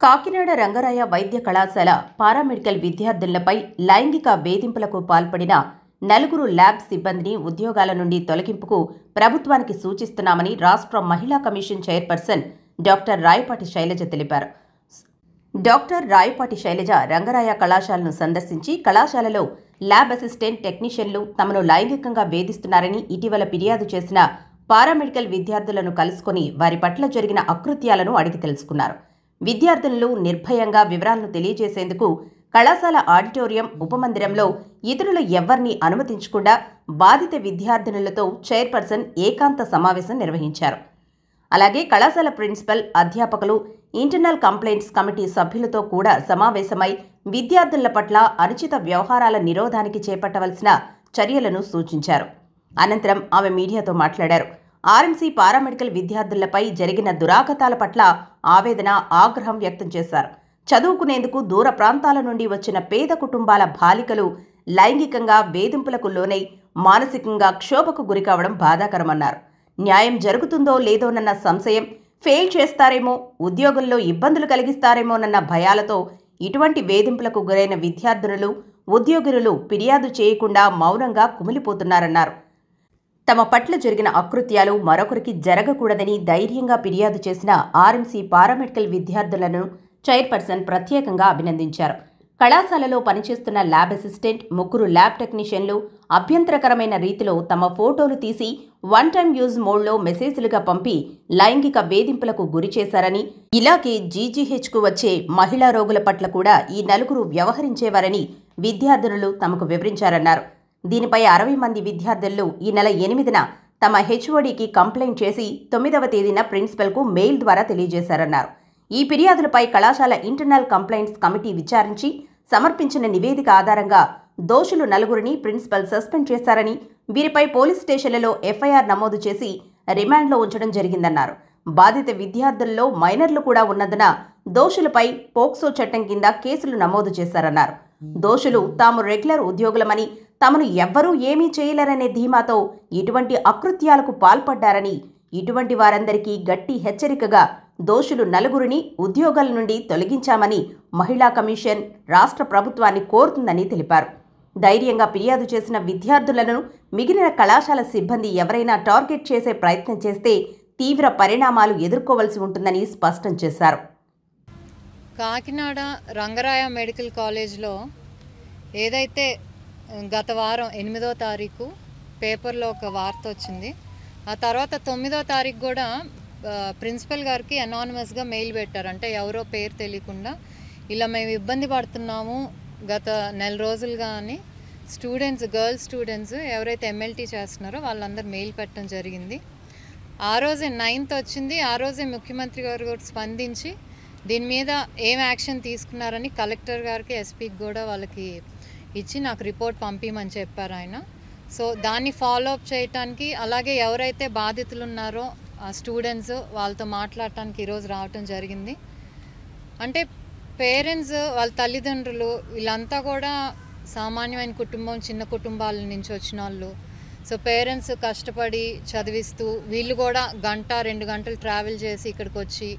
కాకినాడ రంగరాయ వైద్య కళాశాల పారామెడికల్ విద్యార్థులపై లైంగిక వేధింపులకు పాల్పడిన 4 ల్యాబ్ సిబ్బందిని ఉద్యోగాల నుండి తొలగింపుకు ప్రభుత్వానికి సూచిస్తున్నామని రాష్ట్ర మహిళా commission chairperson doctor Rayapati Sailaja తెలిపారు. డాక్టర్ రాయపాటి శైలజ రంగరాయ కళాశాలను సందర్శించి కళాశాలలో ల్యాబ్ అసిస్టెంట్ టెక్నీషియన్లు తమను లైంగికంగా వేధిస్తున్నారని ఇటీవల ఫిర్యాదు చేసిన పారామెడికల్ విద్యార్థులను కలుసుకుని వారి పట్ల జరిగిన అకృత్యాలను అడిగి తెలుసుకున్నారు. విద్యార్థులు నిర్భయంగా వివరాలను తెలియజేసేందుకు కళాశాల ఆడిటోరియం ఉపమందిరంలో ఇతరులు ఎవ్వరినీ అనుమతించకుండా బాధిత విద్యార్థినులతో చైర్పర్సన్ ఏకాంత సమావేశం నిర్వహించారు. అలాగే కళాశాల ప్రిన్సిపల్, అధ్యాపకులు, ఇంటర్నల్ కంప్లైంట్స్ కమిటీ సభ్యులతో కూడా సమావేశమై విద్యార్థుల పట్ల అనుచిత వ్యవహారాల నిరోధానికి చేపట్టవలసిన చర్యలను సూచించారు. అనంతరం ఆమె మీడియాతో మాట్లాడారు. ఆర్ఎంసీ పారామెడికల్ విద్యార్థులపై జరిగిన దురాఘాతాల పట్ల ఆవేదన, ఆగ్రహం వ్యక్తం చేశారు. చదువుకునేందుకు దూర ప్రాంతాల నుండి వచ్చిన పేద కుటుంబాల బాలికలు లైంగికంగా వేధింపులకు లోనై మానసికంగా క్షోభకు గురికావడం బాధాకరమన్నారు. న్యాయం జరుగుతుందో లేదోనన్న సంశయం, ఫెయిల్ చేస్తారేమో, ఉద్యోగంలో ఇబ్బందులు కలిగిస్తారేమోనన్న భయాలతో ఇటువంటి వేధింపులకు గురైన విద్యార్థినులు, ఉద్యోగులు ఫిర్యాదు చేయకుండా మౌనంగా కుమిలిపోతున్నారన్నారు. తమ పట్ల జరిగిన అకృత్యాలు మరొకరికి జరగకూడదని ధైర్యంగా ఫిర్యాదు చేసిన ఆర్ఎంసీ పారామెడికల్ విద్యార్థులను చైర్పర్సన్ ప్రత్యేకంగా అభినందించారు. కళాశాలలో పనిచేస్తున్న ల్యాబ్ అసిస్టెంట్, 3 ల్యాబ్ టెక్నీషియన్లు అభ్యంతరకరమైన రీతిలో తమ ఫోటోలు తీసి వన్ టైం యూజ్ మోడ్లో మెసేజ్లుగా పంపి లైంగిక వేధింపులకు గురి చేశారని, ఇలాగే జీజీహెచ్కు వచ్చే మహిళా రోగుల పట్ల కూడా ఈ 4 వ్యవహరించేవారని విద్యార్థినులు తమకు వివరించారన్నారు. దీనిపై 60 మంది విద్యార్థులు ఈ నెల 8న తమ హెచ్ఓడికి కంప్లైంట్ చేసి 9వ తేదీన ప్రిన్సిపల్కు మెయిల్ ద్వారా తెలియజేశారన్నారు. ఈ ఫిర్యాదులపై కళాశాల ఇంటర్నల్ కంప్లైంట్స్ కమిటీ విచారించి సమర్పించిన నివేదిక ఆధారంగా దోషులు 4ని ప్రిన్సిపల్ సస్పెండ్ చేశారని, వీరిపై పోలీస్ స్టేషన్లలో ఎఫ్ఐఆర్ నమోదు చేసి రిమాండ్లో ఉంచడం జరిగిందన్నారు. బాధిత విద్యార్థుల్లో మైనర్లు కూడా ఉన్నందున దోషులపై పోక్సో చట్టం కింద కేసులు నమోదు చేశారన్నారు. దోషులు తాము రెగ్యులర్ ఉద్యోగులమని, తమను ఎవ్వరూ ఏమీ చేయలేరనే ధీమాతో ఇటువంటి అకృత్యాలకు పాల్పడ్డారని, ఇటువంటి వారందరికీ గట్టి హెచ్చరికగా దోషులు 4ని ఉద్యోగాల నుండి తొలగించామని మహిళా కమిషన్ రాష్ట్ర ప్రభుత్వాన్ని కోరుతుందని తెలిపారు. ధైర్యంగా ఫిర్యాదు చేసిన విద్యార్థులను మిగిలిన కళాశాల సిబ్బంది ఎవరైనా టార్గెట్ చేసే ప్రయత్నం చేస్తే తీవ్ర పరిణామాలు ఎదుర్కోవలసి ఉంటుందని స్పష్టం చేశారు. కాకినాడ రంగరాయ మెడికల్ కాలేజ్లో ఏదైతే గత వారం 8వ తారీఖు పేపర్లో ఒక వార్త వచ్చింది, ఆ తర్వాత 9వ తారీఖు కూడా ప్రిన్సిపల్ గారికి అనానిమస్గా మెయిల్ పెట్టారు. అంటే ఎవరో పేరు తెలియకుండా ఇలా మేము ఇబ్బంది పడుతున్నాము గత నెల రోజులుగా అని స్టూడెంట్స్, గర్ల్స్ స్టూడెంట్స్ ఎవరైతే ఎంఎల్టీ చేస్తున్నారో వాళ్ళందరూ మెయిల్ పెట్టడం జరిగింది. ఆ రోజే 9th వచ్చింది. ఆ రోజే ముఖ్యమంత్రి గారు కూడా స్పందించి దీని మీద ఏం యాక్షన్ తీసుకున్నారని కలెక్టర్ గారికి, ఎస్పీకి కూడా వాళ్ళకి ఇచ్చి నాకు రిపోర్ట్ పంపించమని చెప్పారు ఆయన. సో దాన్ని ఫాలో అప్ చేయటానికి, అలాగే ఎవరైతే బాధితులు ఉన్నారో ఆ స్టూడెంట్స్ వాళ్ళతో మాట్లాడటానికి ఈరోజు రావటం జరిగింది. అంటే పేరెంట్స్, వాళ్ళ తల్లిదండ్రులు వీళ్ళంతా కూడా సామాన్యమైన కుటుంబం, చిన్న కుటుంబాల నుంచి వచ్చిన వాళ్ళు. సో పేరెంట్స్ కష్టపడి చదివిస్తూ వీళ్ళు కూడా 1-2 గంటలు ట్రావెల్ చేసి ఇక్కడికి వచ్చి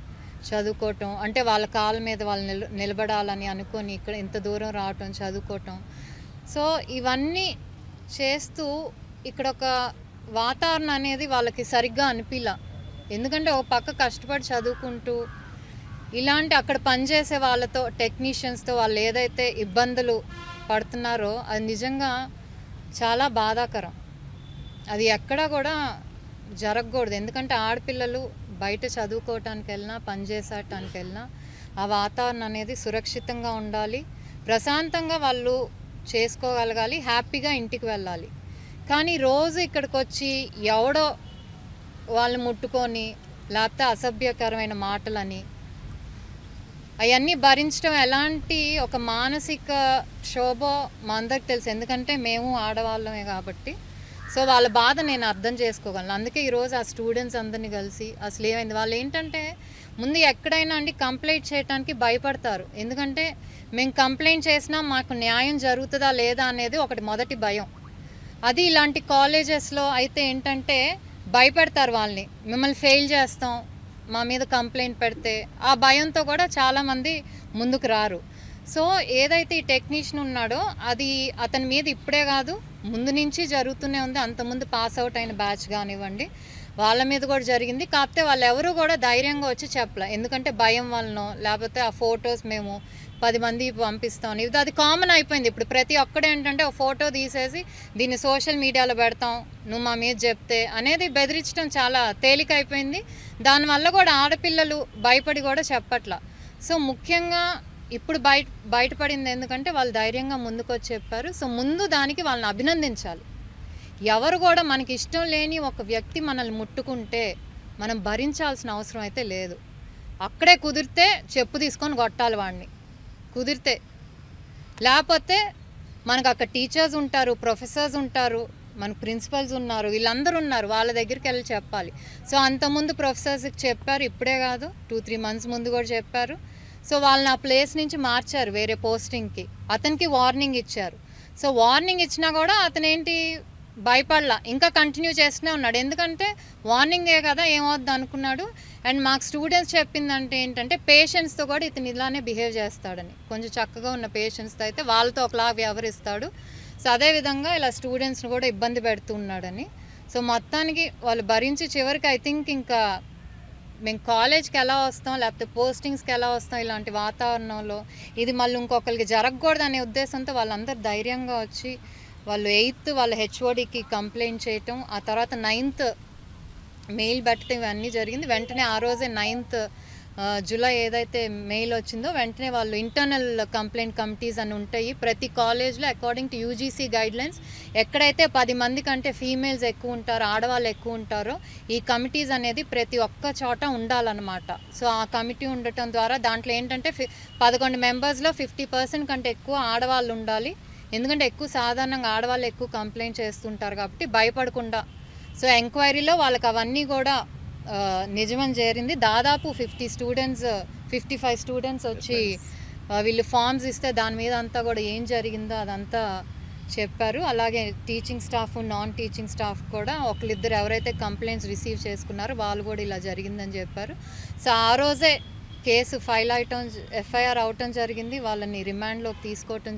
చదువుకోవటం, అంటే వాళ్ళ కాళ్ళ మీద వాళ్ళు నిలబడాలని అనుకొని ఇక్కడ ఇంత దూరం రావటం, చదువుకోవటం. సో ఇవన్నీ చేస్తూ ఇక్కడ ఒక వాతావరణం అనేది వాళ్ళకి సరిగ్గా అనిపిలా. ఎందుకంటే ఒక పక్క కష్టపడి చదువుకుంటూ ఇలాంటి అక్కడ పనిచేసే వాళ్ళతో, టెక్నీషియన్స్తో వాళ్ళు ఏదైతే ఇబ్బందులు పడుతున్నారో అది నిజంగా చాలా బాధాకరం. అది ఎక్కడా కూడా జరగకూడదు. ఎందుకంటే ఆడపిల్లలు బయట చదువుకోవటానికి వెళ్ళినా, పనిచేసేటానికి వెళ్ళినా ఆ వాతావరణం అనేది సురక్షితంగా ఉండాలి, ప్రశాంతంగా వాళ్ళు చేసుకోగలగాలి, హ్యాపీగా ఇంటికి వెళ్ళాలి. కానీ రోజు ఇక్కడికి వచ్చి ఎవడో వాళ్ళు ముట్టుకొని లేకపోతే అసభ్యకరమైన మాటలని అవన్నీ భరించడం ఎలాంటి ఒక మానసిక క్షోభ మా అందరికి తెలుసు. ఎందుకంటే మేము ఆడవాళ్ళమే కాబట్టి. సో వాళ్ళ బాధ నేను అర్థం చేసుకోగలను. అందుకే ఈరోజు ఆ స్టూడెంట్స్ అందరినీ కలిసి అసలు ఏమైంది, వాళ్ళు ఏంటంటే ముందు ఎక్కడైనా అండి కంప్లైంట్ చేయడానికి భయపడతారు. ఎందుకంటే మేము కంప్లైంట్ చేసినా మాకు న్యాయం జరుగుతుందా లేదా అనేది ఒకటి మొదటి భయం. అది ఇలాంటి కాలేజెస్లో అయితే ఏంటంటే భయపెడతారు వాళ్ళని, మిమ్మల్ని ఫెయిల్ చేస్తాం, మా మీద కంప్లైంట్ పెడితే ఆ భయంతో కూడా చాలామంది ముందుకు రారు. సో ఏదైతే ఈ టెక్నీషియన్ ఉన్నాడో అది అతని మీద ఇప్పుడే కాదు ముందు నుంచి జరుగుతూనే ఉంది. అంతకుముందు పాస్ అవుట్ అయిన బ్యాచ్ కానివ్వండి వాళ్ళ మీద కూడా జరిగింది. కాకపోతే వాళ్ళు ఎవరు కూడా ధైర్యంగా వచ్చి చెప్పలే, ఎందుకంటే భయం వలనో లేకపోతే ఆ ఫొటోస్ మేము 10 మంది పంపిస్తాం ఇది అది కామన్ అయిపోయింది. ఇప్పుడు ప్రతి ఒక్కడే ఏంటంటే ఒక ఫోటో తీసేసి దీన్ని సోషల్ మీడియాలో పెడతాం, నువ్వు మా మీద చెప్తే అనేది బెదిరించడం చాలా తేలిక అయిపోయింది. దానివల్ల కూడా ఆడపిల్లలు భయపడి కూడా చెప్పట్లా. సో ముఖ్యంగా ఇప్పుడు బయటపడింది ఎందుకంటే వాళ్ళు ధైర్యంగా ముందుకు వచ్చి చెప్పారు. సో ముందు దానికి వాళ్ళని అభినందించాలి. ఎవరు కూడా మనకి ఇష్టం లేని ఒక వ్యక్తి మనల్ని ముట్టుకుంటే మనం భరించాల్సిన అవసరం అయితే లేదు. అక్కడే కుదిరితే చెప్పు తీసుకొని కొట్టాలి వాడిని, కుదిరితే. లేకపోతే మనకు అక్కడ టీచర్స్ ఉంటారు, ప్రొఫెసర్స్ ఉంటారు, మన ప్రిన్సిపల్స్ ఉన్నారు, వీళ్ళందరూ ఉన్నారు, వాళ్ళ దగ్గరికి వెళ్ళి చెప్పాలి. సో అంతకుముందు ప్రొఫెసర్స్కి చెప్పారు, ఇప్పుడే కాదు 2-3 మంత్స్ ముందు కూడా చెప్పారు. సో వాళ్ళని ఆ ప్లేస్ నుంచి మార్చారు వేరే పోస్టింగ్కి. అతనికి వార్నింగ్ ఇచ్చారు. సో వార్నింగ్ ఇచ్చినా కూడా అతను ఏంటి భయపడలా, ఇంకా కంటిన్యూ చేస్తూనే ఉన్నాడు. ఎందుకంటే వార్నింగే కదా ఏమవుద్ది అనుకున్నాడు. అండ్ మాకు స్టూడెంట్స్ చెప్పిందంటే ఏంటంటే పేషెంట్స్తో కూడా ఇతను ఇలానే బిహేవ్ చేస్తాడని. కొంచెం చక్కగా ఉన్న పేషెంట్స్తో అయితే వాళ్ళతో ఒకలా వ్యవహరిస్తాడు. సో అదేవిధంగా ఇలా స్టూడెంట్స్ని కూడా ఇబ్బంది పెడుతున్నాడని. సో మొత్తానికి వాళ్ళు భరించి చివరికి ఐ థింక్ ఇంకా మేము కాలేజ్కి ఎలా వస్తాం లేకపోతే పోస్టింగ్స్కి ఎలా వస్తాం ఇలాంటి వాతావరణంలో ఇది మళ్ళీ ఇంకొకరికి జరగకూడదు అనే ఉద్దేశంతో వాళ్ళందరూ ధైర్యంగా వచ్చి వాళ్ళు 8th వాళ్ళ హెచ్ఓడికి కంప్లైంట్ చేయటం, ఆ తర్వాత 9th మెయిల్ పెట్టడం ఇవన్నీ జరిగింది. వెంటనే ఆ రోజే 9th జూలై ఏదైతే మెయిల్ వచ్చిందో వెంటనే వాళ్ళు ఇంటర్నల్ కంప్లైంట్ కమిటీస్ అని ఉంటాయి ప్రతి కాలేజ్లో అకార్డింగ్ టు యూజీసీ గైడ్లైన్స్. ఎక్కడైతే 10 మంది కంటే ఫీమేల్స్ ఎక్కువ ఉంటారో, ఆడవాళ్ళు ఎక్కువ ఉంటారో ఈ కమిటీస్ అనేది ప్రతి ఒక్క చోట ఉండాలన్నమాట. సో ఆ కమిటీ ఉండటం ద్వారా దాంట్లో ఏంటంటే 11 మెంబర్స్లో 50% కంటే ఎక్కువ ఆడవాళ్ళు ఉండాలి. ఎందుకంటే ఎక్కువ సాధారణంగా ఆడవాళ్ళు ఎక్కువ కంప్లైంట్ చేస్తుంటారు కాబట్టి భయపడకుండా. సో ఎంక్వైరీలో వాళ్ళకి అవన్నీ కూడా నిజమని చేరింది. దాదాపు 55 స్టూడెంట్స్ వచ్చి వీళ్ళు ఫామ్స్ ఇస్తే దాని మీద అంతా కూడా ఏం జరిగిందో అదంతా చెప్పారు. అలాగే teaching staff, non teaching staff కూడా ఒకరిద్దరు ఎవరైతే కంప్లైంట్స్ రిసీవ్ చేసుకున్నారో వాళ్ళు కూడా ఇలా జరిగిందని చెప్పారు. సో ఆ రోజే కేసు ఫైల్ అవటం, ఎఫ్ఐఆర్ అవటం జరిగింది. వాళ్ళని రిమాండ్లోకి తీసుకోవటం